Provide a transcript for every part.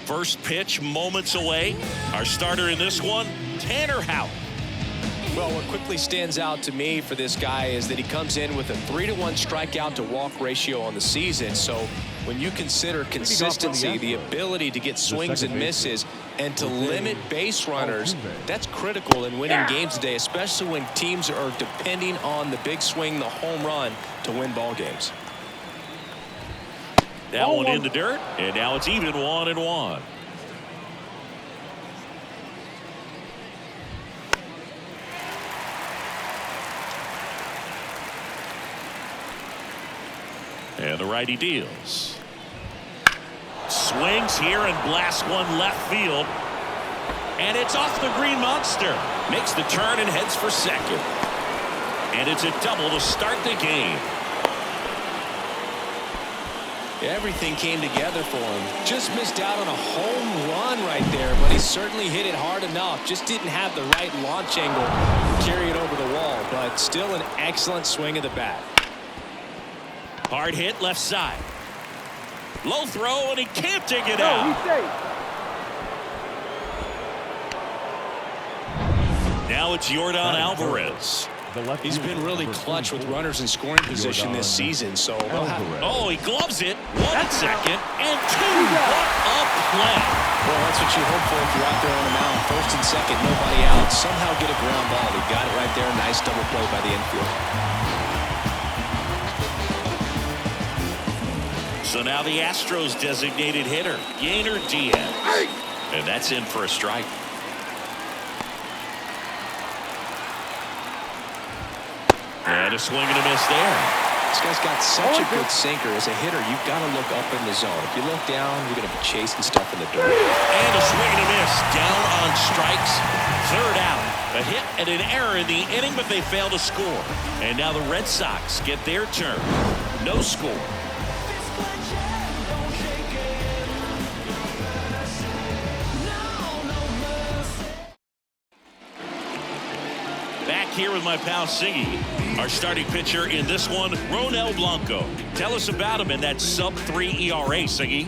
First pitch moments away. Our starter in this one, Tanner Houck. Well, what quickly stands out to me for this guy is that he comes in with a 3-to-1 strikeout to walk ratio on the season. So when you consider consistency, the ability to get swings and misses, and to limit base runners, that's critical in winning games today, especially when teams are depending on the big swing, the home run, to win ball games. That one in the dirt, and now it's even 1-1. And the righty deals. Swings here and blasts one left field. And it's off the green monster. Makes the turn and heads for second. And it's a double to start the game. Everything came together for him. Just missed out on a home run right there, but he certainly hit it hard enough. Just didn't have the right launch angle to carry it over the wall, but still an excellent swing of the bat. Hard hit left side. Low throw, and he can't dig it out. Now it's Yordan Alvarez. He's been really clutch with runners in scoring position this season. So, oh, he gloves it. 1 second and 2. What a play! Well, that's what you hope for if you're out there on the mound. First and second, nobody out. Somehow get a ground ball. He got it right there. Nice double play by the infield. So now the Astros designated hitter, Yainer Diaz. And that's in for a strike. And a swing and a miss there. This guy's got such a good sinker. As a hitter, you've got to look up in the zone. If you look down, you're going to be chasing stuff in the dirt. And a swing and a miss. Down on strikes. Third out. A hit and an error in the inning, but they fail to score. And now the Red Sox get their turn. No score. Back here with my pal Siggy, our starting pitcher in this one, Ronel Blanco. Tell us about him in that sub-3 ERA, Siggy.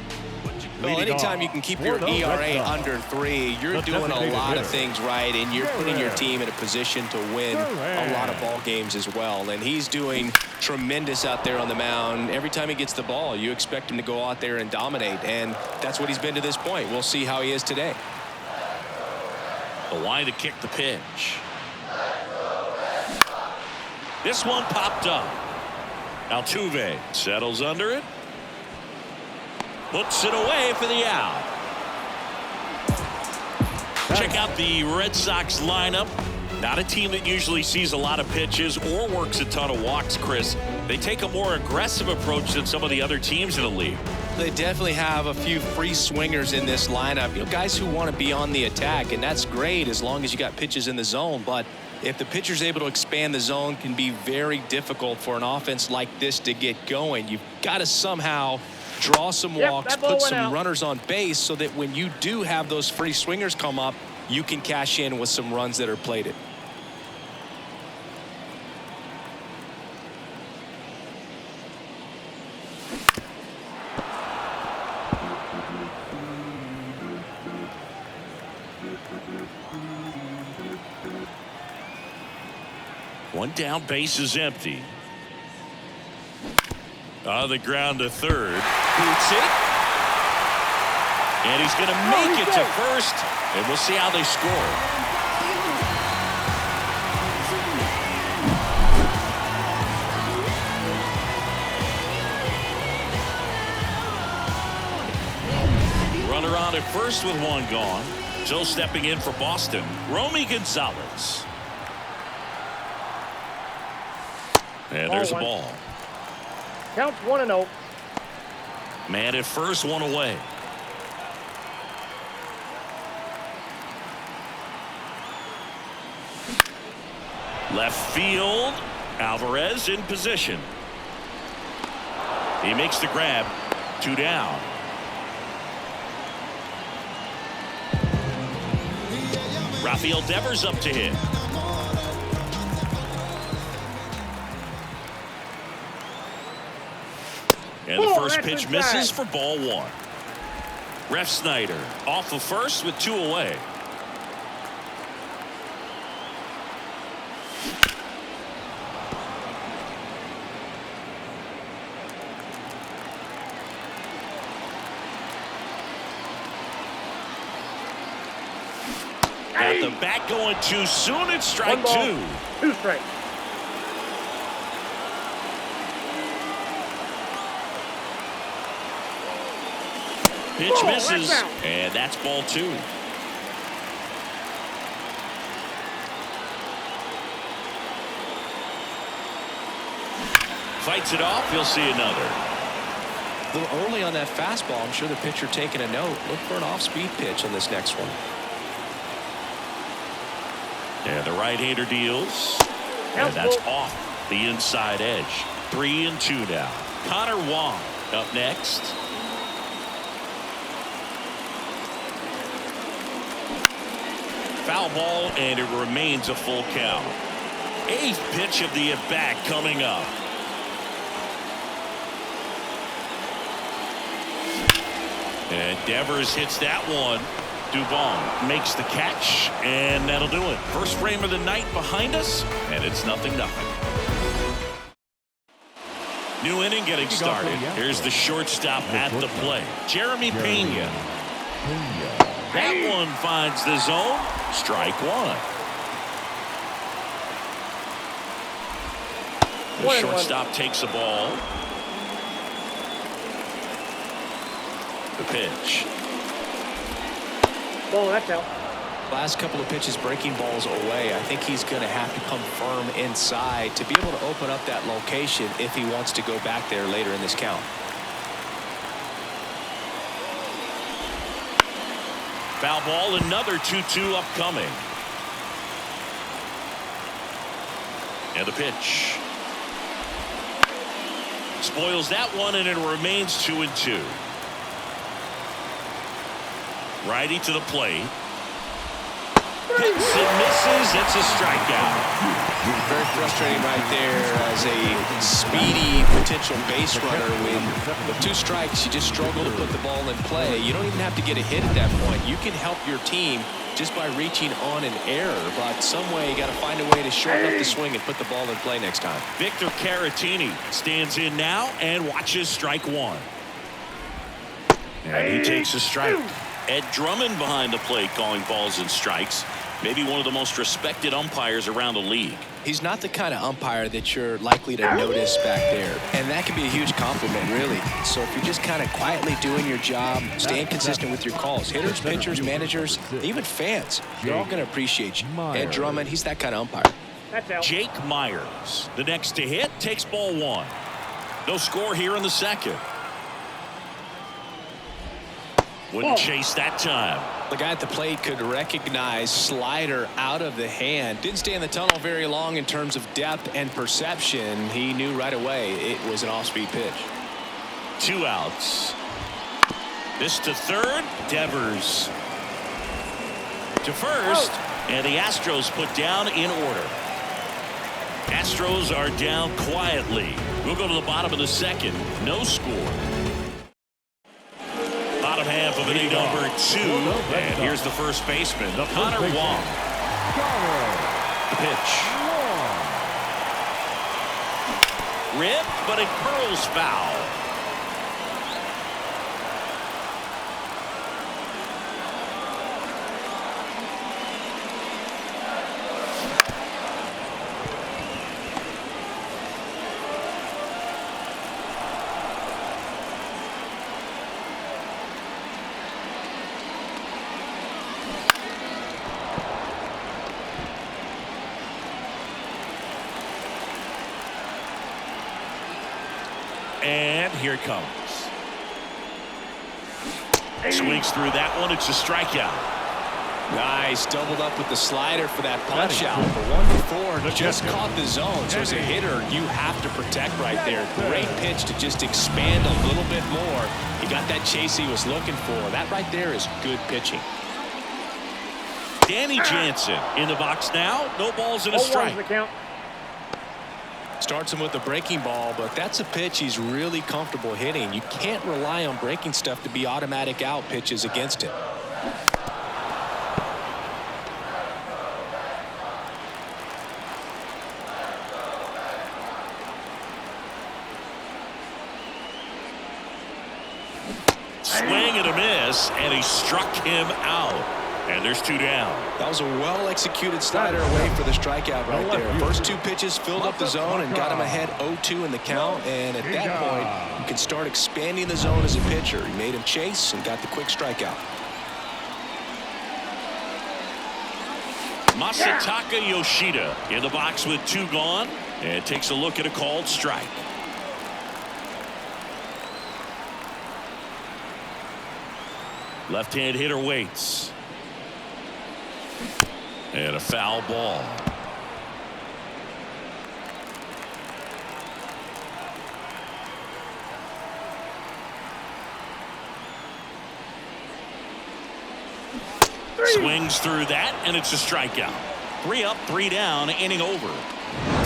Well, anytime you can keep your ERA under 3, you're doing a lot of things right, and you're putting your team in a position to win a lot of ball games as well. And he's doing tremendous out there on the mound. Every time he gets the ball, you expect him to go out there and dominate, and that's what he's been to this point. We'll see how he is today. The line to kick the pitch. This one popped up. Altuve settles under it. Puts it away for the out. Check out the Red Sox lineup. Not a team that usually sees a lot of pitches or works a ton of walks, Chris. They take a more aggressive approach than some of the other teams in the league. They definitely have a few free swingers in this lineup. You know, guys who want to be on the attack, and that's great as long as you got pitches in the zone. But if the pitcher's able to expand the zone, it can be very difficult for an offense like this to get going. You've got to somehow draw some walks, put some runners on base so that when you do have those free swingers come up, you can cash in with some runs that are plated. One down, base is empty. On the ground to third. Boots it. And he's going to make it to first. And we'll see how they score. Runner on at first with one gone. So stepping in for Boston, Romy Gonzalez. And there's a ball. Counts 1-0. Man at first, one away. Left field. Alvarez in position. He makes the grab. 2 down. Rafael Devers up to hit. And the first pitch misses for ball 1. Ref Snyder off of first with 2 away. At the bat going too soon. It's strike 2. 2 strikes. Pitch misses, and that's ball 2. Fights it off. He'll see another. A little early on that fastball. I'm sure the pitcher taking a note. Look for an off-speed pitch on this next one. And the right-hander deals. And that's off the inside edge. 3-2 now. Connor Wong up next. Foul ball, and it remains a full count. 8th pitch of the at-bat coming up. And Devers hits that one. Dubon makes the catch, and that'll do it. First frame of the night behind us, and it's 0-0. New inning getting started. Here's the shortstop at the plate, Jeremy Pena. That one finds the zone. Strike 1. The shortstop takes the ball. The pitch. Ball, that's out. Last couple of pitches breaking balls away. I think he's going to have to come firm inside to be able to open up that location if he wants to go back there later in this count. Foul ball, another 2-2 upcoming. And the pitch. Spoils that one, and it remains 2-2. Righty to the plate. Hits and misses. It's a strikeout. Very frustrating right there as a speedy potential base runner. With 2 strikes, you just struggle to put the ball in play. You don't even have to get a hit at that point. You can help your team just by reaching on an error, but some way you got to find a way to shorten up the swing and put the ball in play next time. Victor Caratini stands in now and watches strike 1. And he takes a strike. Ed Drummond behind the plate calling balls and strikes. Maybe one of the most respected umpires around the league. He's not the kind of umpire that you're likely to notice back there, and that can be a huge compliment, really. So if you're just kind of quietly doing your job, staying consistent with your calls, hitters, pitchers, managers, even fans, they're all going to appreciate you. Ed Drummond, he's that kind of umpire. That's out. Jake Myers, the next to hit, takes ball 1. No score here in the second. Wouldn't chase that time. The guy at the plate could recognize slider out of the hand. Didn't stay in the tunnel very long in terms of depth and perception. He knew right away it was an off-speed pitch. 2 outs. This to third. Devers to first. And the Astros put down in order. Astros are down quietly. We'll go to the bottom of the second. No score. Bottom half of inning number 2. And here's the first baseman, Connor Wong. The pitch. Rip, but it curls foul. And here it comes. Swings through that one. It's a strikeout. Nice. Doubled up with the slider for that punch out. The one before just caught the zone. So as a hitter, you have to protect right there. Great pitch to just expand a little bit more. He got that chase he was looking for. That right there is good pitching. Danny Jansen in the box now. No balls and a strike. Starts him with a breaking ball, but that's a pitch he's really comfortable hitting. You can't rely on breaking stuff to be automatic out pitches against him. Swing and a miss, and he struck him out. And there's 2 down. That was a well-executed slider away for the strikeout right there. First 2 pitches filled up the zone and got him ahead 0-2 in the count. And at that point, you can start expanding the zone as a pitcher. He made him chase and got the quick strikeout. Masataka Yoshida in the box with 2 gone, and takes a look at a called strike. Left-hand hitter waits. And a foul ball. Swings through that, and it's a strikeout. 3 up, 3 down, inning over.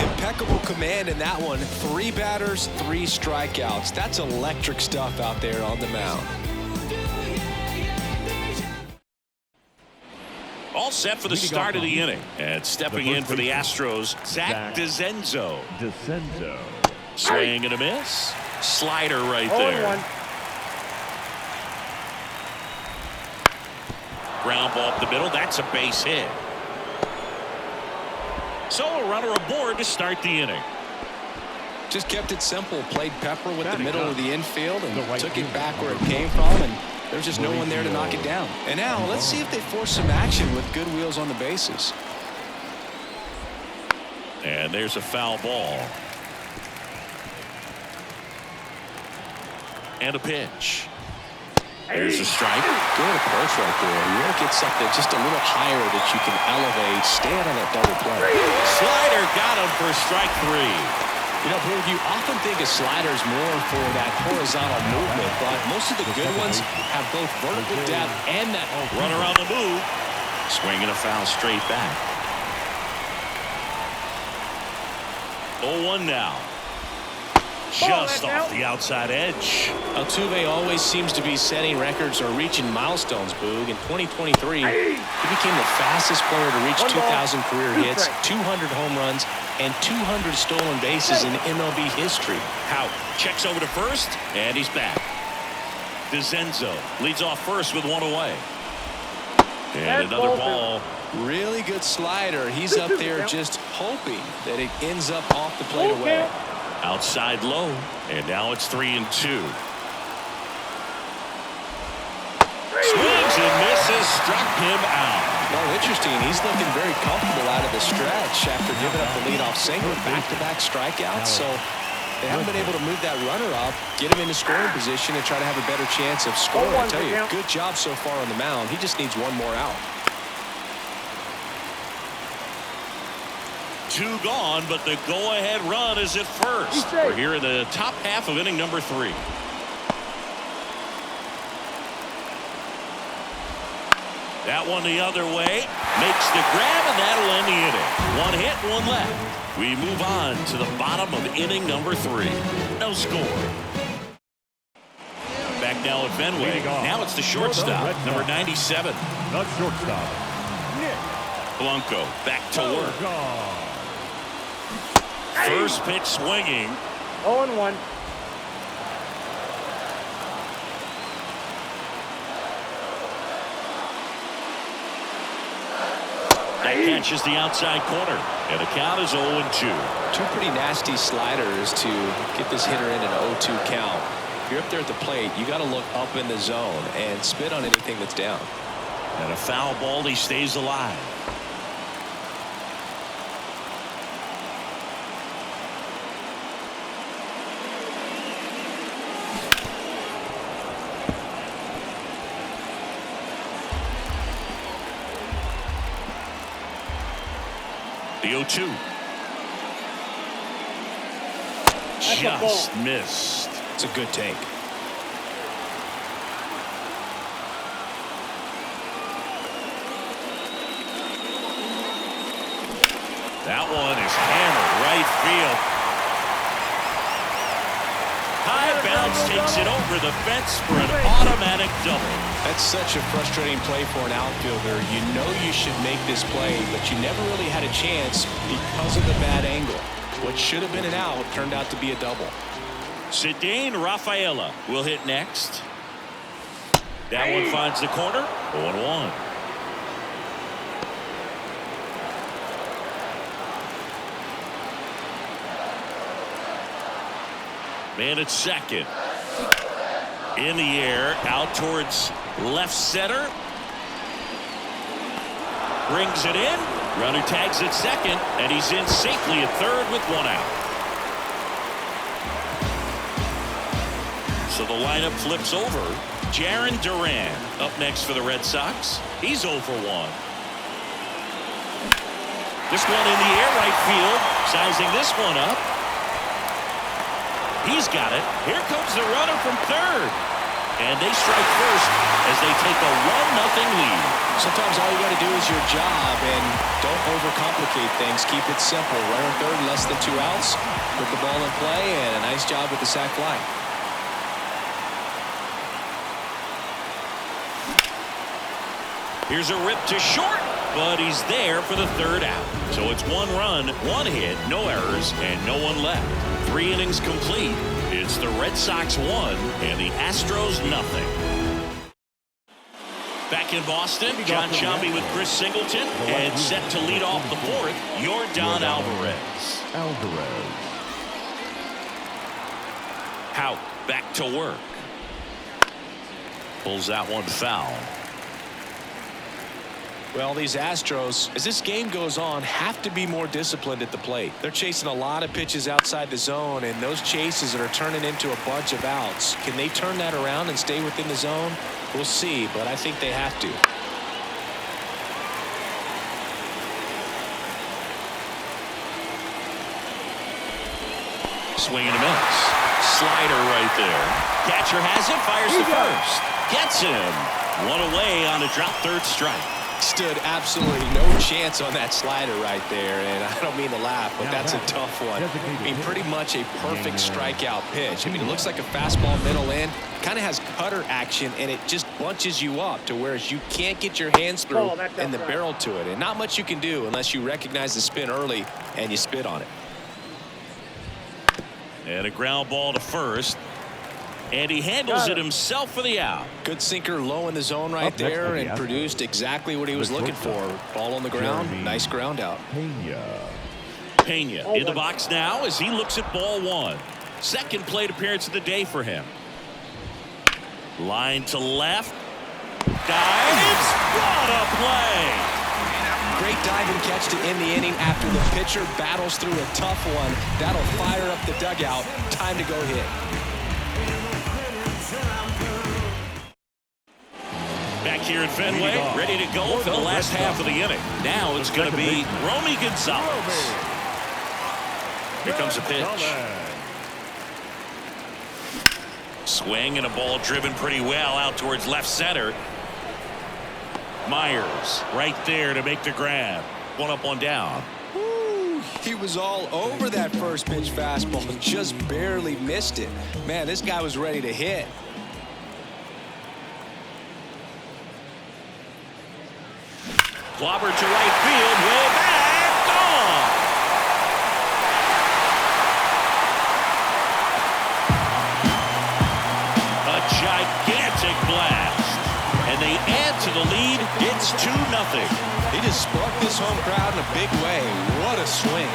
Impeccable command in that one. 3 batters, 3 strikeouts. That's electric stuff out there on the mound. All set for the start of the inning. And stepping in for the Astros, Zach DeZenzo. Swing and a miss. Slider right there. Ground ball up the middle. That's a base hit. So a runner aboard to start the inning. Just kept it simple. Played pepper with the middle of the infield and took it back where it came from. And there's just no one there to knock it down. And now let's see if they force some action with good wheels on the bases. And there's a foul ball. And a pitch. There's a strike. Good approach right there. You want to get something just a little higher that you can elevate. Stand on that double play. Slider got him for strike 3. You know, Boog, you often think of sliders more for that horizontal movement, but most of the good ones have both vertical depth and that runner on the move. Swinging a foul straight back. 0-1 now. Just off the outside edge. Altuve always seems to be setting records or reaching milestones, Boog. In 2023, he became the fastest player to reach 2,000 career hits, 200 home runs, and 200 stolen bases in MLB history. Hout checks over to first, and he's back. DeZenzo leads off first with 1 away. And another ball. Really good slider. He's up there just hoping that it ends up off the plate away. Outside low, and now it's 3-2. Swings and misses, struck him out. Well, interesting. He's looking very comfortable out of the stretch after giving up the leadoff single. Back-to-back strikeouts, so they haven't been able to move that runner up, get him into scoring position, and try to have a better chance of scoring. I tell you, good job so far on the mound. He just needs one more out. 2 gone, but the go-ahead run is at first. We're here in the top half of inning number 3. That one the other way. Makes the grab, and that'll end the inning. 1 hit, 1 left. We move on to the bottom of inning number 3. No score. Back now at Fenway. Now it's the shortstop, number 97. The shortstop, Blanco back to work. First pitch swinging. 0-1. That catches the outside corner, and the count is 0-2. 2 pretty nasty sliders to get this hitter in an 0-2 count. If you're up there at the plate, you got to look up in the zone and spit on anything that's down. And a foul ball, he stays alive. The 0-2. Just missed. It's a good take. That one is hammered right field. bounds, takes it over the fence for an automatic double. That's such a frustrating play for an outfielder. You know you should make this play, but you never really had a chance because of the bad angle. What should have been an out turned out to be a double. Cedane Rafaela will hit next. That one finds the corner. 0-1. Man at second. In the air, out towards left center. Brings it in. Runner tags at second, and he's in safely at third with one out. So the lineup flips over. Jarren Duran up next for the Red Sox. He's 0 for 1. This one in the air, right field. Sizing this one up. He's got it. Here comes the runner from third. And they strike first as they take a 1-0 lead. Sometimes all you got to do is your job and don't overcomplicate things. Keep it simple. Runner third, less than 2 outs. Put the ball in play, and a nice job with the sac fly. Here's a rip to short, but he's there for the third out. So it's 1 run, 1 hit, no errors, and no one left. 3 innings complete. It's the Red Sox 1 and the Astros 0. Back in Boston, John Sciambi with Chris Singleton, and set to lead off the fourth, Yordan Alvarez. Houck back to work. Pulls that one foul. Well, these Astros, as this game goes on, have to be more disciplined at the plate. They're chasing a lot of pitches outside the zone, and those chases are turning into a bunch of outs. Can they turn that around and stay within the zone? We'll see, but I think they have to. Swing and a miss. Slider right there. Catcher has it, fires to first. Gets him. 1 away on a drop third strike. Stood absolutely no chance on that slider right there, and I don't mean to laugh, but that's a tough one. I mean, pretty much a perfect strikeout pitch. I mean, it looks like a fastball middle in, kind of has cutter action, and it just bunches you up to whereas you can't get your hands through and the barrel to it, and not much you can do unless you recognize the spin early and you spit on it. And a ground ball to first. And he handles it himself for the out. Good sinker low in the zone right there and produced exactly what he was looking for. Ball on the ground. Nice ground out. Pena in the box now as he looks at ball 1. Second plate appearance of the day for him. Line to left. Dives. What a play. Great diving catch to end the inning after the pitcher battles through a tough one. That'll fire up the dugout. Time to go hit. Back here at Fenway, ready to go for the last half of the inning. Now it's going to be Romy Gonzalez. Here comes a pitch. Swing and a ball driven pretty well out towards left center. Myers right there to make the grab. 1 up, 1 down. Woo, he was all over that first pitch fastball and just barely missed it. Man, this guy was ready to hit. Clobber to right field, way back, gone. A gigantic blast, and they add to the lead. It's 2-0. He just sparked this home crowd in a big way. What a swing.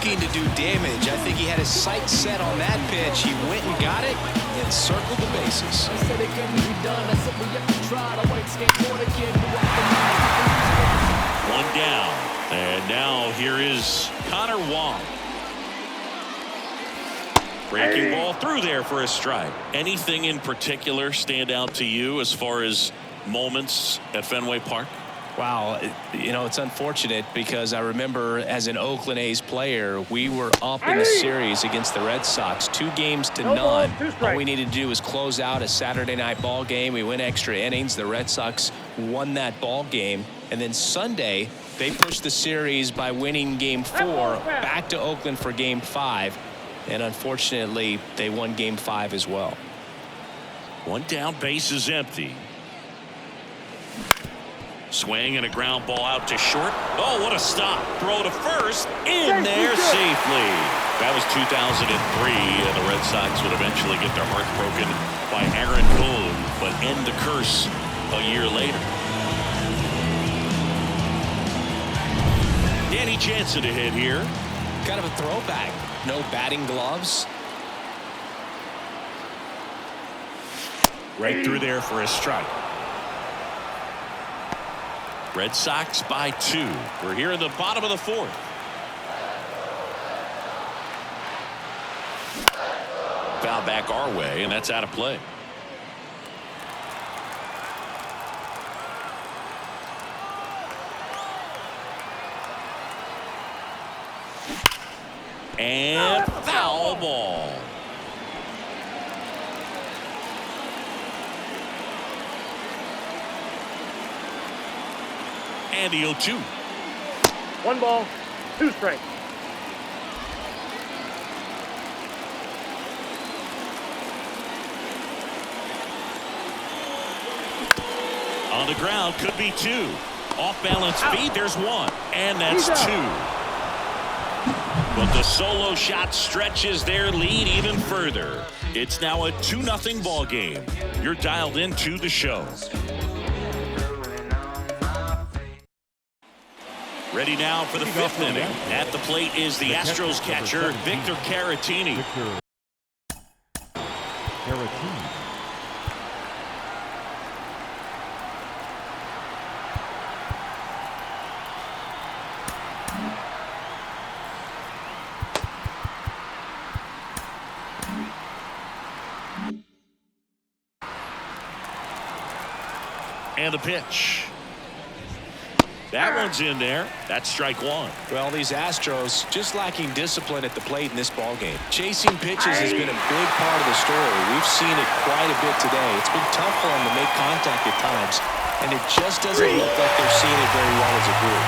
To do damage. I think he had his sights set on that pitch. He went and got it and circled the bases. One down, and now here is Connor Wong. Breaking ball through there for a strike. Anything in particular stand out to you as far as moments at Fenway Park? Wow, it's unfortunate because I remember as an Oakland A's player, we were up in the series against the Red Sox, 2-0. All we needed to do was close out a Saturday night ball game. We went extra innings. The Red Sox won that ball game. And then Sunday, they pushed the series by winning Game 4 back to Oakland for Game 5. And unfortunately, they won Game 5 as well. One down, base is empty. Swing and a ground ball out to short. Oh, what a stop. Throw to first. In there safely. That was 2003, and the Red Sox would eventually get their heart broken by Aaron Boone, but end the curse a year later. Danny Jansen to hit here. Kind of a throwback. No batting gloves. Right through there for a strike. Red Sox by 2. We're here in the bottom of the 4th. Foul back our way, and that's out of play. And foul ball. And the 0-2. 1 ball, 2 strikes. On the ground, could be 2. Off balance feet, there's 1. And that's 2. But the solo shot stretches their lead even further. It's now a 2-0 ball game. You're dialed into the show. Ready now for the 5th inning. At the plate is the Astros catcher, Victor Caratini. And the pitch. That one's in there. That's strike 1. Well, these Astros just lacking discipline at the plate in this ball game. Chasing pitches has been a big part of the story. We've seen it quite a bit today. It's been tough for them to make contact at times, and it just doesn't look like they're seeing it very well as a group.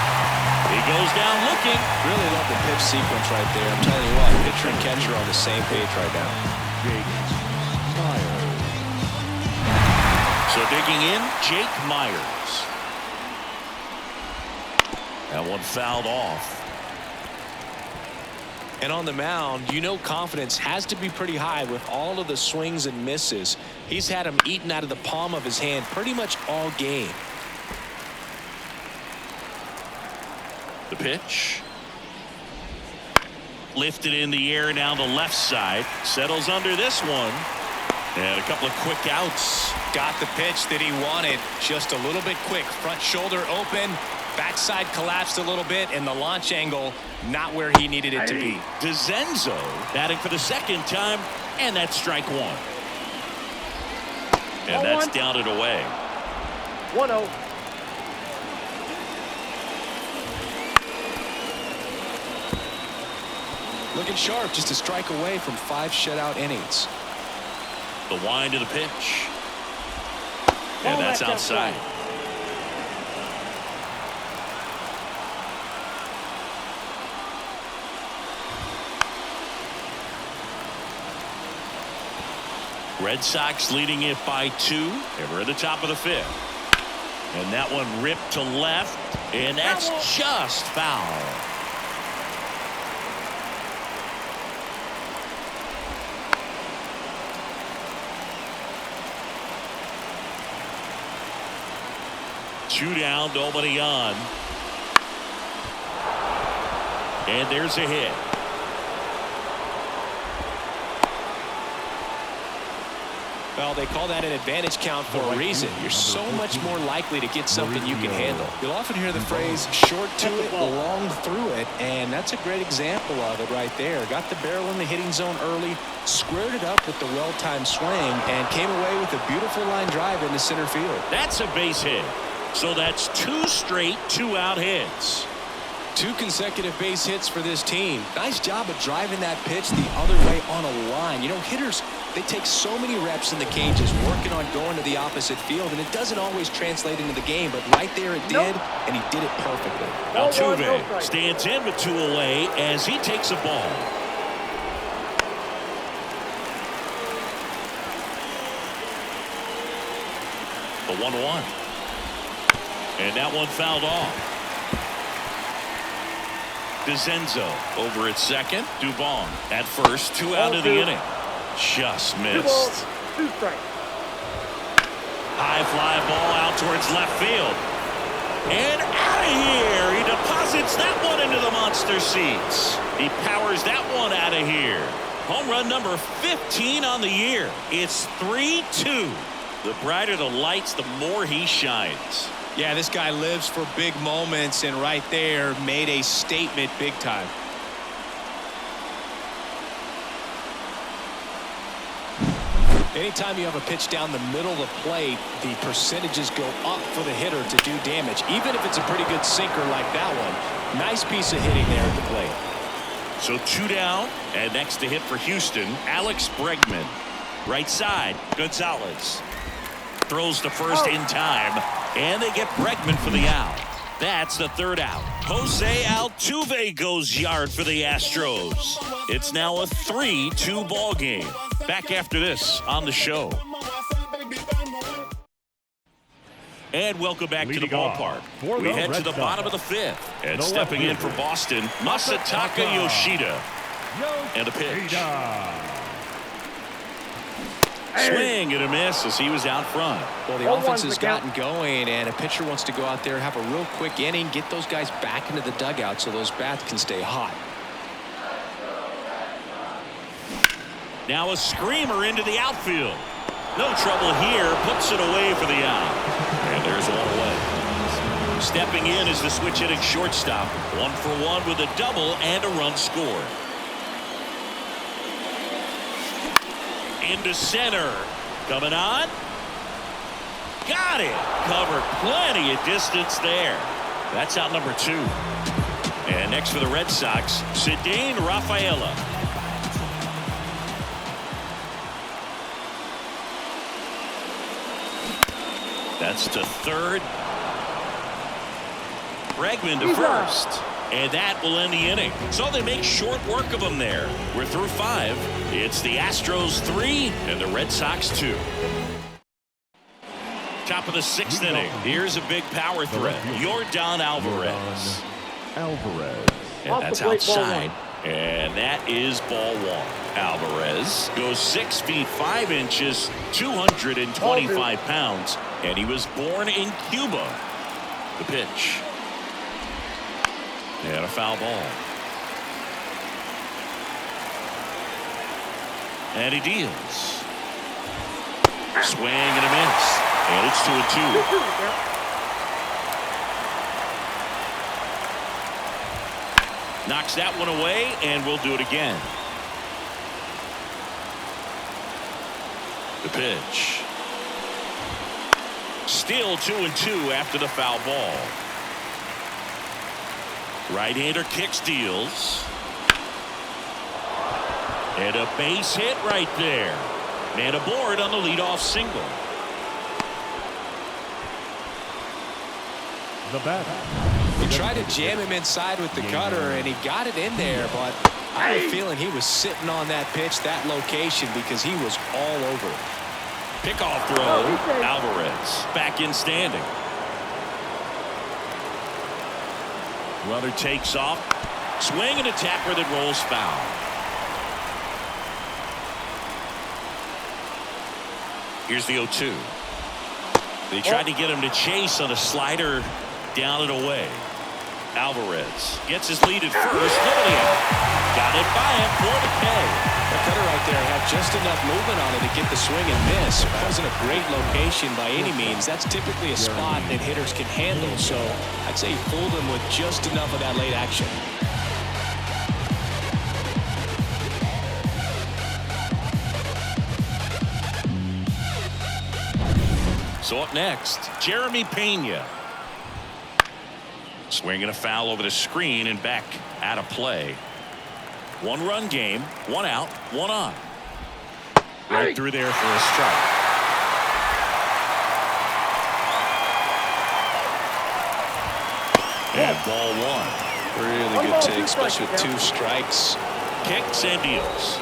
He goes down looking. Really love the pitch sequence right there. I'm telling you what, pitcher and catcher are on the same page right now. So digging in, Jake Myers. That one fouled off. And on the mound, confidence has to be pretty high with all of the swings and misses. He's had them eaten out of the palm of his hand pretty much all game. The pitch. Lifted in the air down the left side. Settles under this one. And a couple of quick outs. Got the pitch that he wanted. Just a little bit quick. Front shoulder open. Backside collapsed a little bit, and the launch angle not where he needed it to be. DeZenzo batting for the 2nd time, and that's strike 1. And that's down and away. 1-0. Looking sharp, just a strike away from 5 shutout innings. The wind of the pitch. And that's outside. Red Sox leading it by 2. And we're at the top of the 5th. And that one ripped to left. And that's just foul. Two down, nobody on. And there's a hit. Well, they call that an advantage count for a reason. You're so much more likely to get something you can handle. You'll often hear the phrase short to it, long through it, and that's a great example of it right there. Got the barrel in the hitting zone early, squared it up with the well-timed swing, and came away with a beautiful line drive into center field. That's a base hit. So that's 2 straight 2-out hits. 2 consecutive base hits for this team. Nice job of driving that pitch the other way on a line. You know, hitters, they take so many reps in the cages working on going to the opposite field, and it doesn't always translate into the game, but right there it did, and he did it perfectly. Altuve stands in with 2 away as he takes a ball. The 1-1. And that one fouled off. DeZenzo over at second. Dubon at first. 2 out of the inning. Just missed. 2 strikes. High fly ball out towards left field. And out of here. He deposits that one into the monster seats. He powers that one out of here. Home run number 15 on the year. It's 3-2. The brighter the lights, the more he shines. Yeah, this guy lives for big moments, and right there made a statement big time. Anytime you have a pitch down the middle of the plate, the percentages go up for the hitter to do damage, even if it's a pretty good sinker like that one. Nice piece of hitting there at the plate. So 2 down, and next to hit for Houston, Alex Bregman. Right side, Gonzalez. Throws to first in time, and they get Bregman for the out. That's the 3rd out. Jose Altuve goes yard for the Astros. It's now a 3-2 ball game. Back after this on the show. And welcome back to the ballpark. We head to the bottom of the 5th. And stepping in for Boston, Masataka Yoshida. And a pitch. Swing and a miss as he was out front. Well, the offense has gotten going, and a pitcher wants to go out there, have a real quick inning, get those guys back into the dugout so those bats can stay hot. Now a screamer into the outfield. No trouble here. Puts it away for the out. And there's one away. Stepping in is the switch hitting shortstop. 1 for 1 with a double and a run scored. Into center. Coming on. Got it. Covered plenty of distance there. That's out number 2. And next for the Red Sox, Cedane Rafaela. That's to third. Bregman to first. And that will end the inning. So they make short work of them there. We're through 5. It's the Astros 3 and the Red Sox 2. Top of the 6th inning. Here's a big power threat. Yordan Alvarez. And that's outside. And that is ball 1. Alvarez goes 6 feet 5 inches, 225 pounds, and he was born in Cuba. The pitch. And a foul ball. And he deals. Swing and a miss. And it's 2-2. Knocks that one away, and we'll do it again. The pitch. Still 2-2 after the foul ball. Right-hander kicks, deals. And a base hit right there. And aboard on the leadoff single. The bat. He tried to jam him inside with the cutter, and he got it in there, but I have a feeling he was sitting on that pitch, that location, because he was all over it. Pickoff throw. Alvarez back in standing. Runner takes off. Swing and a tapper that rolls foul. Here's the 0-2. They tried to get him to chase on a slider down and away. Alvarez gets his lead at first. Nobody out. Got it by him for the K. The cutter right there had just enough movement on it to get the swing and miss. It wasn't a great location by any means. That's typically a spot that hitters can handle, so I'd say he fooled him with just enough of that late action. So up next, Jeremy Pena. Swinging a foul over the screen and back out of play. 1-run game, 1 out, 1 on. Right through there for a strike. And ball 1. Really good take, especially with 2 strikes. Kicks and deals.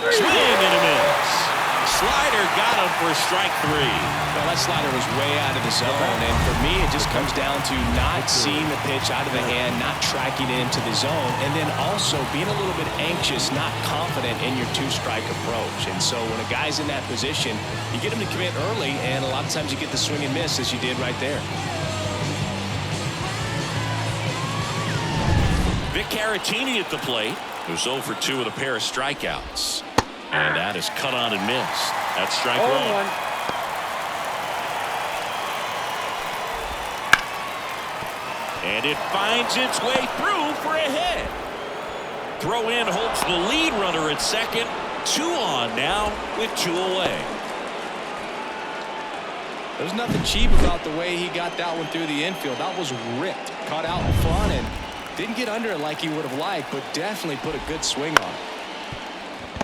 Swing and a miss. Slider got him for strike 3. Well, that slider was way out of the zone, and for me, it just comes down to not seeing the pitch out of the hand, not tracking it into the zone, and then also being a little bit anxious, not confident in your 2-strike approach. And so when a guy's in that position, you get him to commit early, and a lot of times you get the swing and miss, as you did right there. Vic Caratini at the plate, who's 0 for 2 with a pair of strikeouts. And that is cut on and missed. That's strike 1. And it finds its way through for a hit. Throw in holds the lead runner at second. 2 on now with 2 away. There's nothing cheap about the way he got that one through the infield. That was ripped. Caught out in front and didn't get under it like he would have liked, but definitely put a good swing on it.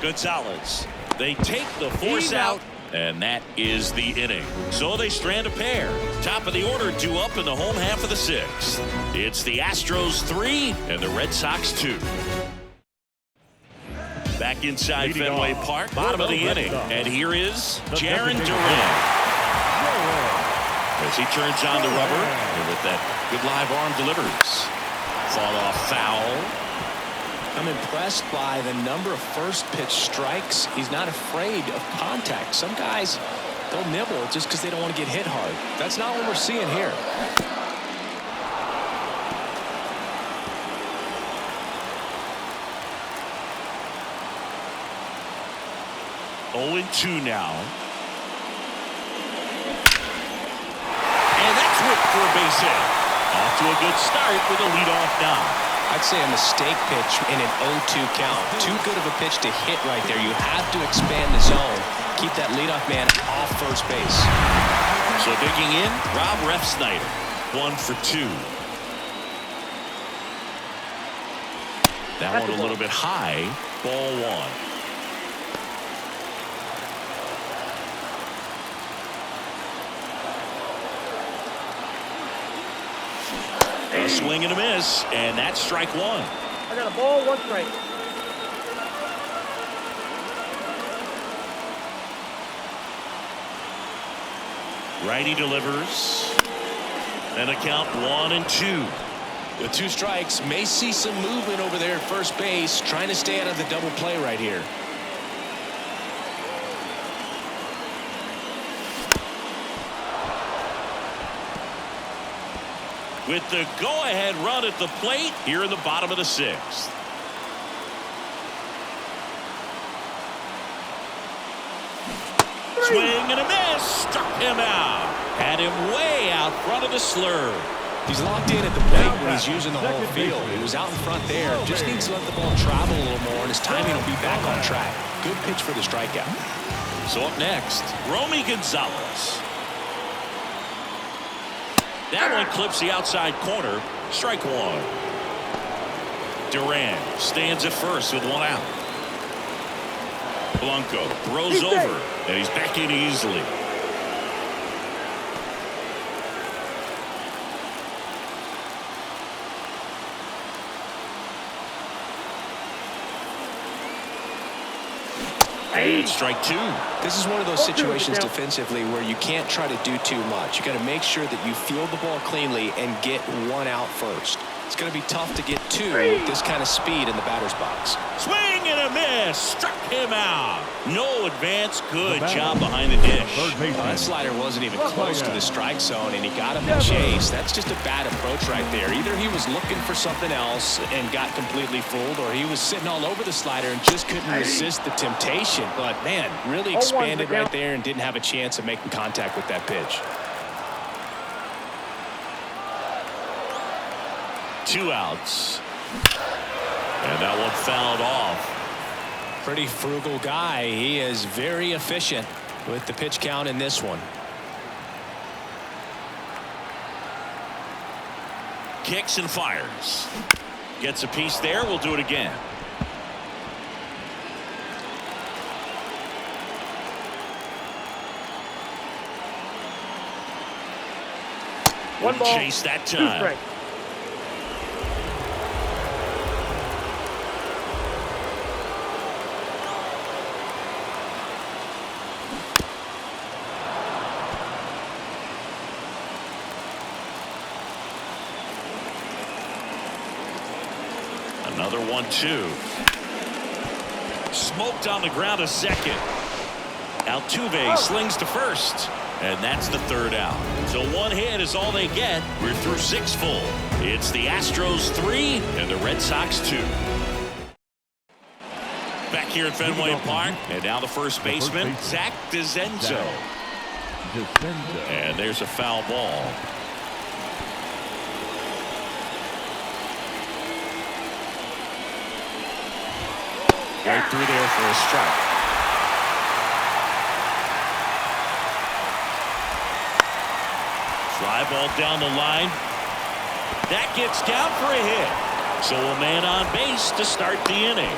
Gonzalez. They take the force out, and that is the inning. So they strand a pair. Top of the order due up in the home half of the 6th. It's the Astros 3 and the Red Sox 2. Back inside Fenway Park, bottom of the inning. And here is Jarren Duran. As he turns on the rubber, and with that good live arm delivers. Fall off foul. I'm impressed by the number of first pitch strikes. He's not afraid of contact. Some guys, they'll nibble just because they don't want to get hit hard. That's not what we're seeing here. 0-2 now. And that's whipped for a base hit. Off to a good start with a leadoff knock. I'd say a mistake pitch in an 0-2 count. Too good of a pitch to hit right there. You have to expand the zone. Keep that leadoff man off first base. So digging in, Rob Refsnyder. 1 for 2. That one a little bit high. Ball 1. A swing and a miss, and that's strike 1. I got a ball, 1 strike. Righty delivers. And a count 1-2. With 2 strikes, may see some movement over there at first base, trying to stay out of the double play right here. With the go-ahead run at the plate here in the bottom of the 6th. Swing and a miss. Struck him out. Had him way out front of the slur. He's locked in at the plate when he's using the whole field. He was out in front there. Just needs to let the ball travel a little more, and his timing will be back on track. Good pitch for the strikeout. So up next, Romy Gonzalez. That one clips the outside corner. Strike 1. Duran stands at first with 1 out. Blanco throws over, and he's back in easily. And strike 2. This is one of those situations defensively where you can't try to do too much. You got to make sure that you field the ball cleanly and get 1 out first. It's going to be tough to get 2 with this kind of speed in the batter's box. Swing and a miss. Struck him out. No advance. Good job behind the dish. That slider wasn't even close to the strike zone, and he got him to chase. That's just a bad approach right there. Either he was looking for something else and got completely fooled, or he was sitting all over the slider and just couldn't resist the temptation. But, man, really expanded right there and didn't have a chance of making contact with that pitch. 2 outs. And that one fouled off. Pretty frugal guy. He is very efficient with the pitch count in this one. Kicks and fires. Gets a piece there. We'll do it again. One ball. Chase that 2 time. strikes. Another 1-2. Smoked on the ground a second. Altuve slings to first. And that's the 3rd out. So 1 hit is all they get. We're through 6 full. It's the Astros 3 and the Red Sox 2. Back here at Fenway Park. And now the first baseman, Zach DeZenzo. And there's a foul ball. Right through there for a strike. Fly ball down the line. That gets down for a hit. So a man on base to start the inning.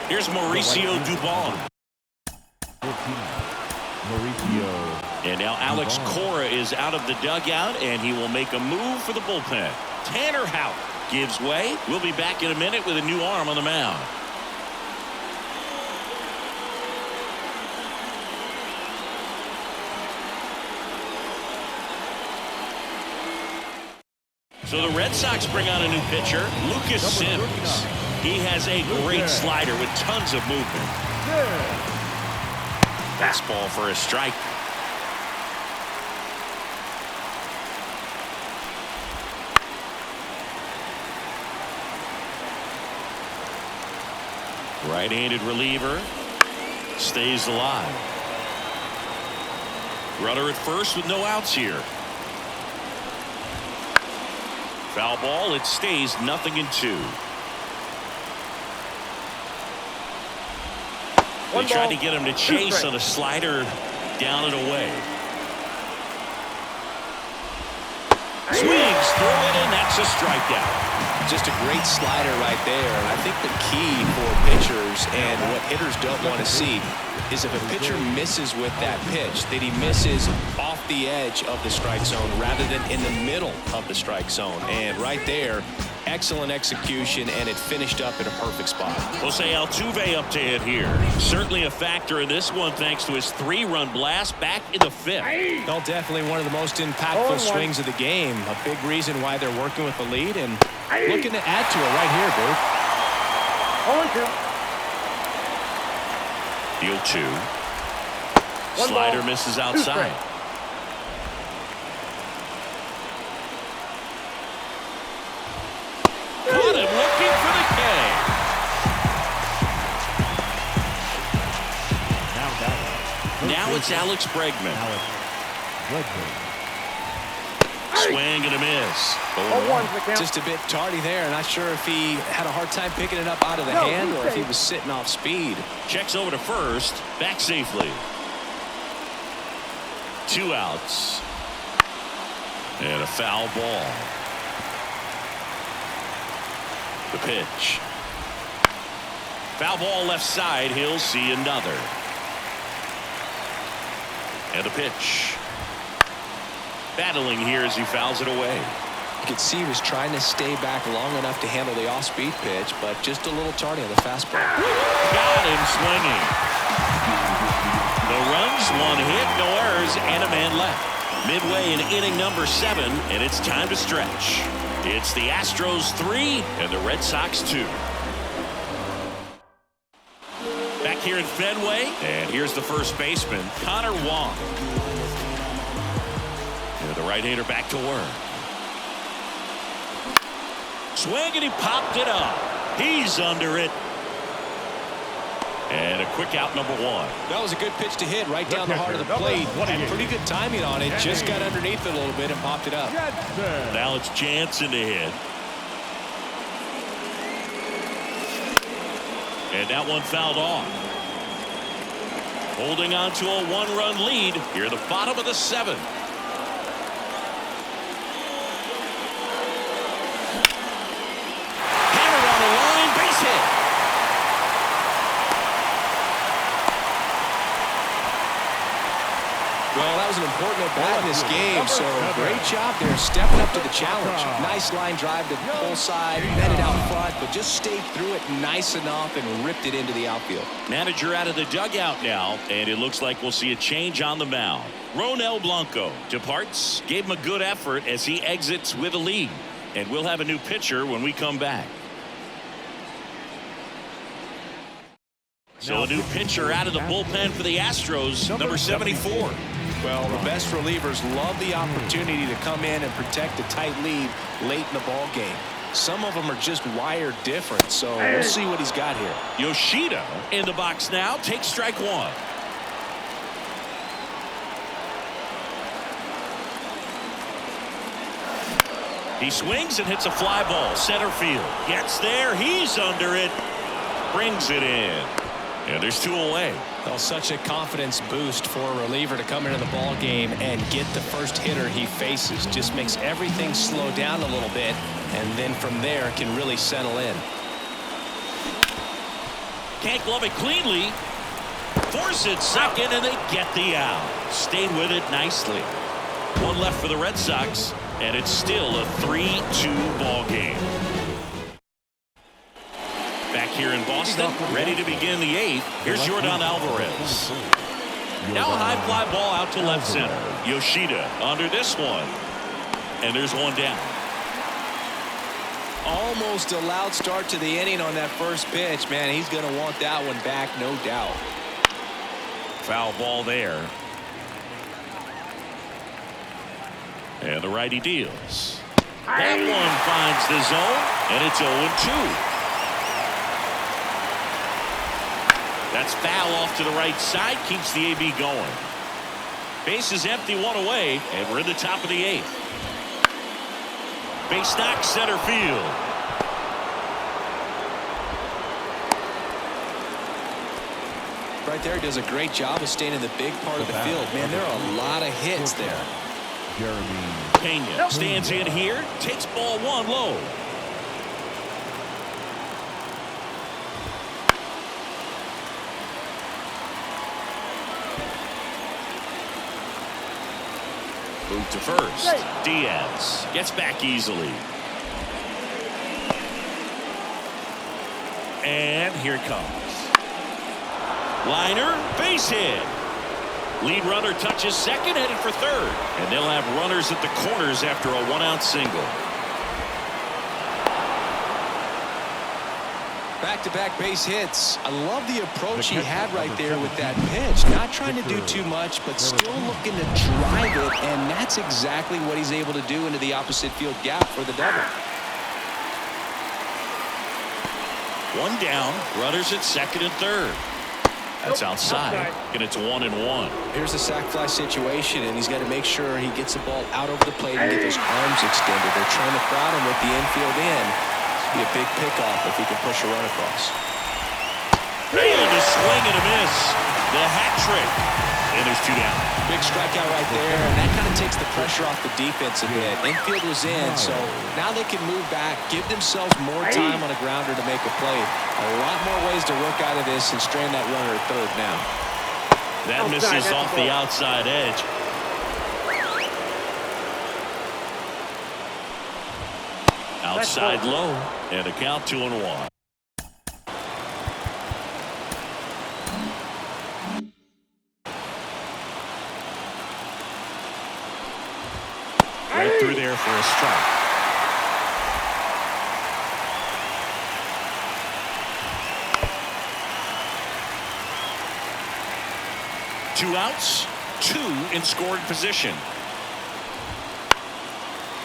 Here's Mauricio Dubon. And now Alex Cora is out of the dugout, and he will make a move for the bullpen. Tanner Houck gives way. We'll be back in a minute with a new arm on the mound. So the Red Sox bring on a new pitcher, Lucas Sims. He has a great slider with tons of movement. Fastball for a strike. Right-handed reliever stays alive. Runner at first with no outs here. Foul ball. It stays 0-2. They tried to get him to chase on a slider down and away. Swings through it, and that's a strikeout. Just a great slider right there. I think the key for pitchers and what hitters don't want to see is if a pitcher misses with that pitch, that he misses off the edge of the strike zone rather than in the middle of the strike zone. And right there, excellent execution, and it finished up in a perfect spot. Jose Altuve up to hit here. Certainly a factor in this one thanks to his 3-run blast back in the 5th. Well, definitely one of the most impactful swings of the game. A big reason why they're working with the lead and looking to add to it right here, dude. 0-2. Slider misses outside. Caught him looking for the K. Now it's Alex Bregman. Swing and a miss. Just a bit tardy there. Not sure if he had a hard time picking it up out of the hand or if he was sitting off speed. Checks over to first. Back safely. 2 outs. And a foul ball. The pitch. Foul ball left side. He'll see another. And the pitch. Battling here as he fouls it away. You could see he was trying to stay back long enough to handle the off-speed pitch, but just a little tardy on the fastball. Got him swinging. The runs, 1 hit, no errors, and a man left. Midway in inning number 7, and it's time to stretch. It's the Astros 3 and the Red Sox 2. Back here at Fenway, and here's the first baseman, Connor Wong. And the right-hander back to work. Swing, and he popped it up. He's under it. And a quick out, number 1. That was a good pitch to hit right down the heart of the plate. Had pretty good timing on it. Just got underneath it a little bit and popped it up. Now it's Jansen to hit. And that one fouled off. Holding on to a 1-run lead here at the bottom of the 7th. important at bat in this game, so great job there, stepping up to the challenge. Nice line drive to the pull side, met it out front, but just stayed through it nice enough and ripped it into the outfield. Manager out of the dugout now, and it looks like we'll see a change on the mound. Ronel Blanco departs, gave him a good effort as he exits with a lead, and we'll have a new pitcher when we come back. So a new pitcher out of the bullpen for the Astros, number 74. Well, the best relievers love the opportunity to come in and protect a tight lead late in the ball game. Some of them are just wired different, so we'll see what he's got here. Yoshida in the box now, takes strike one. He swings and hits a fly ball, center field. Gets there, he's under it, brings it in. And there's two away. Well, such a confidence boost for a reliever to come into the ball game and get the first hitter he faces. Just makes everything slow down a little bit, and then from there can really settle in. Can't glove it cleanly. Force it second, and they get the out. Stayed with it nicely. One left for the Red Sox, and it's still a 3-2 ball game. Back here in Boston, ready to begin the eighth. Here's Jordan Alvarez. Now a high fly ball out to left center. Yoshida under this one. And there's one down. Almost a loud start to the inning on that first pitch. Man, he's going to want that one back, no doubt. Foul ball there. And the righty deals. That one finds the zone, and it's 0-2. That's foul off to the right side, keeps the AB going. Base is empty, one away, and we're in the top of the eighth. Base knock, center field. Right there, he does a great job of staying in the big part of the field. Man, there are a lot of hits there. Pena stands in here, takes ball one low. Move to first. Diaz gets back easily. And here it comes. Liner, base hit. Lead runner touches second, headed for third. And they'll have runners at the corners after a one-out single. Back-to-back base hits. I love the approach he had right there with that pitch. Not trying to do too much, but still looking to drive it, and that's exactly what he's able to do into the opposite field gap for the double. One down, runners at second and third. That's outside, and it's 1-1. Here's the sac fly situation, and he's got to make sure he gets the ball out over the plate and get those arms extended. They're trying to crowd him with the infield in. Be a big pickoff if he can push a run across. And a swing and a miss. The hat trick. And there's two down. Big strikeout right there, and that kind of takes the pressure off the defense a bit. Infield was in, so now they can move back, give themselves more time on a grounder to make a play. A lot more ways to work out of this and strain that runner at third now. That misses off the outside edge. Outside low, and a count 2-1. Right through there for a strike. Two outs, two in scoring position.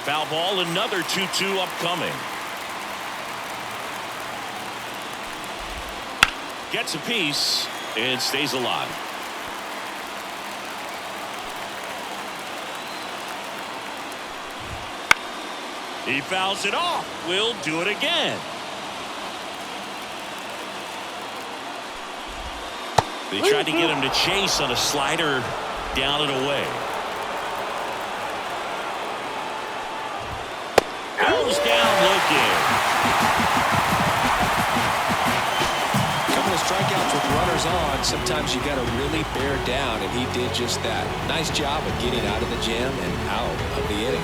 Foul ball, another 2-2 upcoming. Gets a piece and stays alive. He fouls it off. We'll do it again. They tried to get him to chase on a slider down and away. Goes down looking. Couple of strikeouts strikeouts with runners on, sometimes you got to really bear down, and he did just that. Nice job of getting out of the jam and out of the inning.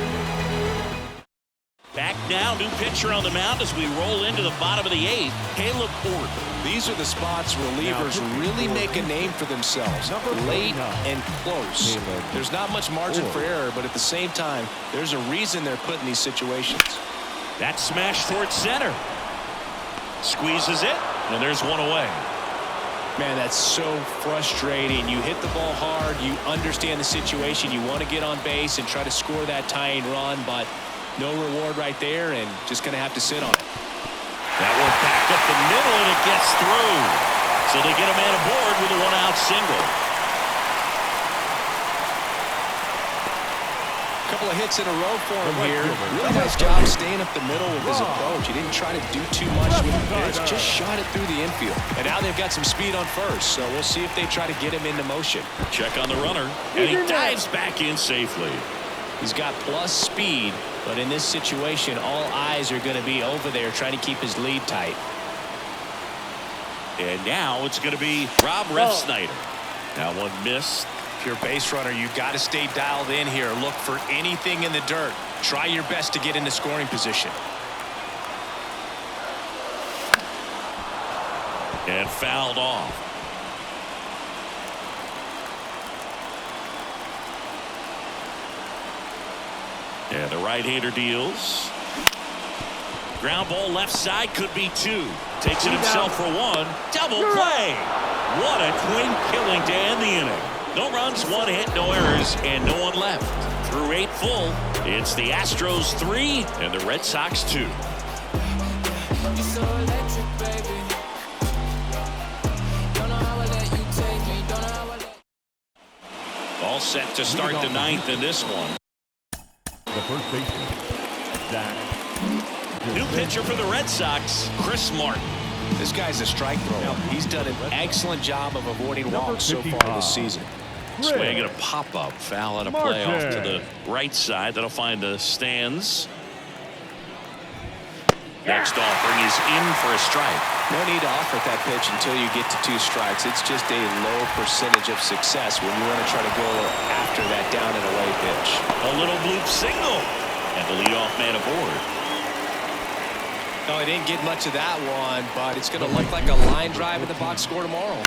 Back now, new pitcher on the mound as we roll into the bottom of the 8th, Caleb Ford. These are the spots relievers really make a name for themselves. Late and close. There's not much margin for error, but at the same time, there's a reason they're put in these situations. That smash towards center. Squeezes it, and there's one away. Man, that's so frustrating. You hit the ball hard. You understand the situation. You want to get on base and try to score that tying run, but no reward right there, and just going to have to sit on it. That one back up the middle, and it gets through. So they get a man aboard with a one-out single. A couple of hits in a row for him here. Really nice job staying up the middle with his approach. He didn't try to do too much with the pitch, just shot it through the infield. And now they've got some speed on first, so we'll see if they try to get him into motion. Check on the runner, and he dives back in safely. He's got plus speed, but in this situation, all eyes are going to be over there trying to keep his lead tight. And now it's going to be Rob Refsnyder. That one missed. If you're a base runner, you've got to stay dialed in here. Look for anything in the dirt. Try your best to get into scoring position. And fouled off. And the right-hander deals. Ground ball left side, could be 2. Takes it himself for 1. Double play. What a twin killing to end the inning. No runs, 1 hit, no errors, and no one left. Through 8 full, it's the Astros 3 and the Red Sox 2. All set to start the 9th in this one. The first baseman, Zach. New pitcher for the Red Sox, Chris Martin. This guy's a strike thrower. He's done an excellent job of avoiding walks so far this season. Swing and a pop-up foul and a play off to the right side. That'll find the stands. Next offering is in for a strike. No need to offer that pitch until you get to 2 strikes. It's just a low percentage of success when you want to try to go after that down and away pitch. A little bloop single, and the leadoff man aboard. No, he didn't get much of that one, but it's going to look like a line drive in the box score tomorrow.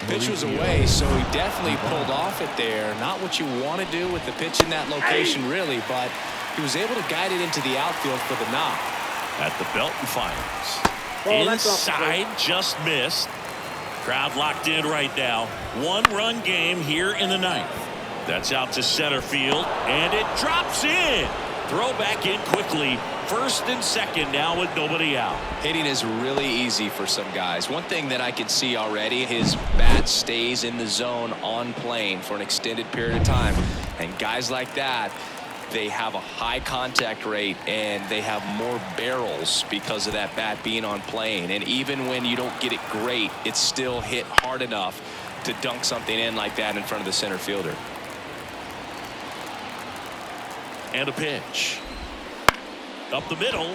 Pitch was away, so he definitely pulled off it there. Not what you want to do with the pitch in that location, really, but he was able to guide it into the outfield for the knock. At the belt and fires. Inside, just missed. Crowd locked in right now. 1-run game here in the 9th. That's out to center field, and it drops in. Throw back in quickly. First and second now with nobody out. Hitting is really easy for some guys. One thing that I can see already, his bat stays in the zone on plane for an extended period of time. And guys like that, they have a high contact rate and they have more barrels because of that bat being on plane. And even when you don't get it great, it's still hit hard enough to dunk something in like that in front of the center fielder. And a pitch. Up the middle.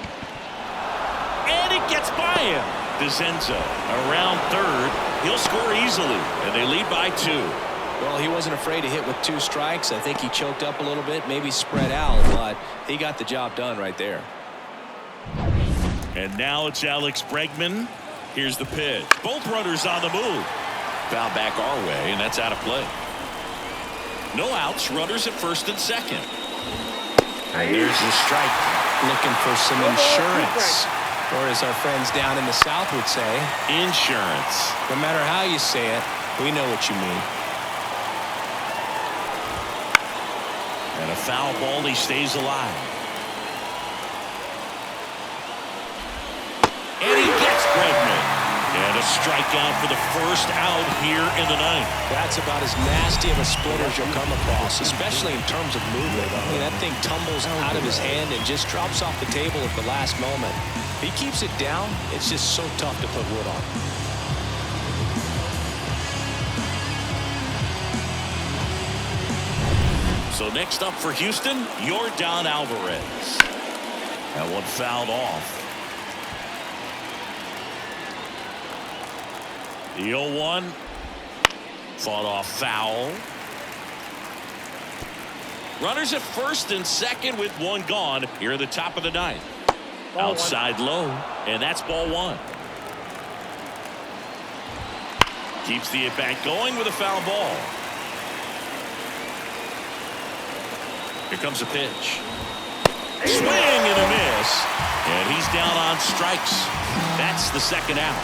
And it gets by him. DeZenza around third. He'll score easily. And they lead by 2. Well, he wasn't afraid to hit with 2 strikes. I think he choked up a little bit, maybe spread out, but he got the job done right there. And now it's Alex Bregman. Here's the pitch. Both runners on the move. Foul back our way, and that's out of play. No outs. Runners at first and second. And there's the strike. Looking for some insurance, or as our friends down in the South would say, Insurance. no matter how you say it, we know what you mean. And a foul ball, he stays alive. And he gets Bregman. And a strikeout for the first out here in the ninth. That's about as nasty of a splitter as you'll come across, especially in terms of movement. I mean, that thing tumbles out of his hand and just drops off the table at the last moment. If he keeps it down, it's just so tough to put wood on. So next up for Houston, Yordan Alvarez. That one fouled off. The 0-1 fought off foul. Runners at first and second with one gone here at the top of the ninth. Outside low, and that's ball one. Keeps the at-bat going with a foul ball. Here comes a pitch. Swing and a miss. And he's down on strikes. That's the second out.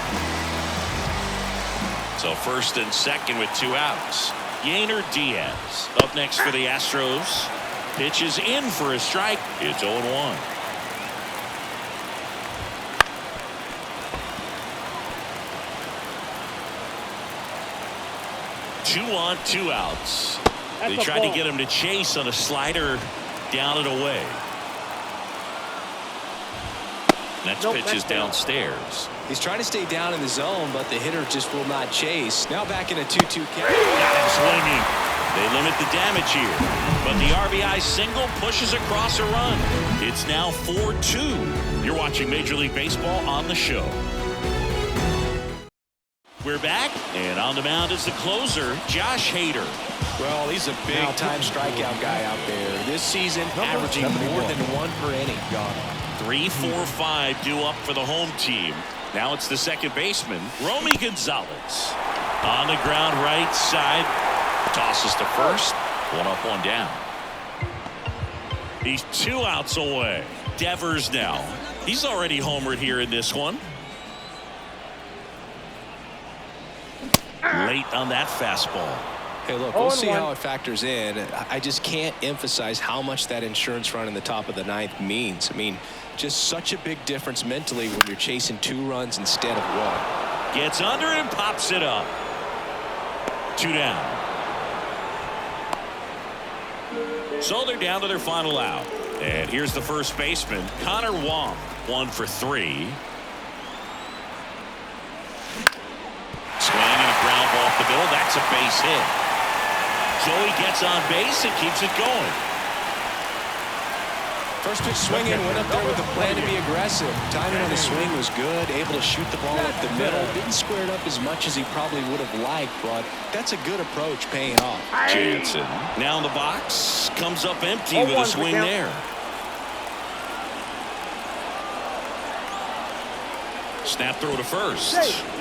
So first and second with two outs. Yainer Diaz up next for the Astros. Pitches in for a strike. It's 0-1. Two on, two outs. They tried to get him to chase on a slider down and away. Next pitch is downstairs. He's trying to stay down in the zone, but the hitter just will not chase. Now back in a 2-2 count. Got him swinging. They limit the damage here. But the RBI single pushes across a run. It's now 4-2. You're watching Major League Baseball on the show. We're back, and on the mound is the closer, Josh Hader. Well, he's a big-time strikeout guy out there. This season, averaging more than one per inning. 3, 4, 5 due up for the home team. Now it's the second baseman, Romy Gonzalez. On the ground right side. Tosses to first. One up, one down. He's 2 outs away. Devers now. He's already homered here in this one. Late on that fastball. Hey, look, we'll see how it factors in. I just can't emphasize how much that insurance run in the top of the ninth means. I mean, just such a big difference mentally when you're chasing 2 runs instead of 1. Gets under it and pops it up. 2 down. So they're down to their final out. And here's the first baseman, Connor Wong. 1 for 3. Swing and a ground ball off the middle. That's a base hit. Joey gets on base and keeps it going. First pitch swinging, went up there with a plan to be aggressive. Timing on the swing was good, able to shoot the ball up the middle. Didn't square it up as much as he probably would have liked, but that's a good approach paying off. Jansen now in the box, comes up empty with a swing there. Snap throw to first,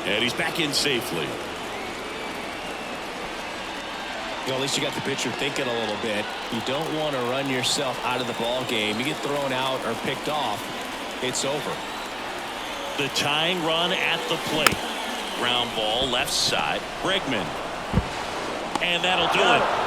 and he's back in safely. You know, at least you got the pitcher thinking a little bit. You don't want to run yourself out of the ball game. You get thrown out or picked off, it's over. The tying run at the plate. Ground ball left side. Bregman. And that'll do it.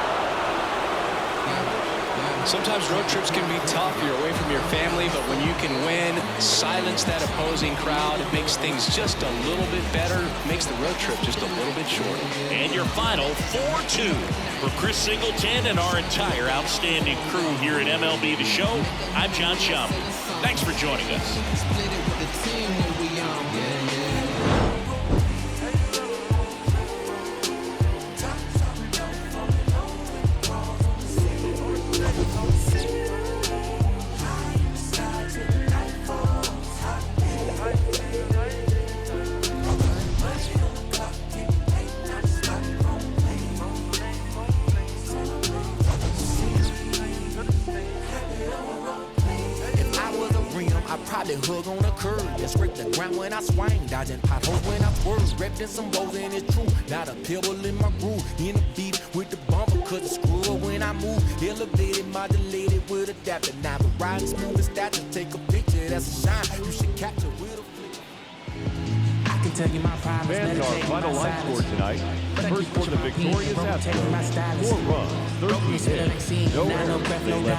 Sometimes road trips can be tough. You're away from your family, but when you can win, silence that opposing crowd, it makes things just a little bit better, makes the road trip just a little bit shorter. And your final 4-2 for Chris Singleton and our entire outstanding crew here at MLB The Show. I'm John Schaumburg. Thanks for joining us. Hug on a curve and scrape the ground when I swing, dodging potholes when I swerve, wrapped in some rolls and it's true. Not a pebble in my groove, in a beat with the bumper, cause the screw when I move, elevated, modulated with a adapted. Now the riding smooth and stature. Take a picture, that's a shine. You should capture with a flick. I can tell you my problems. Fans, our final line score tonight. First for the victorious Astros, 4 runs, 13 hits, no errors. They left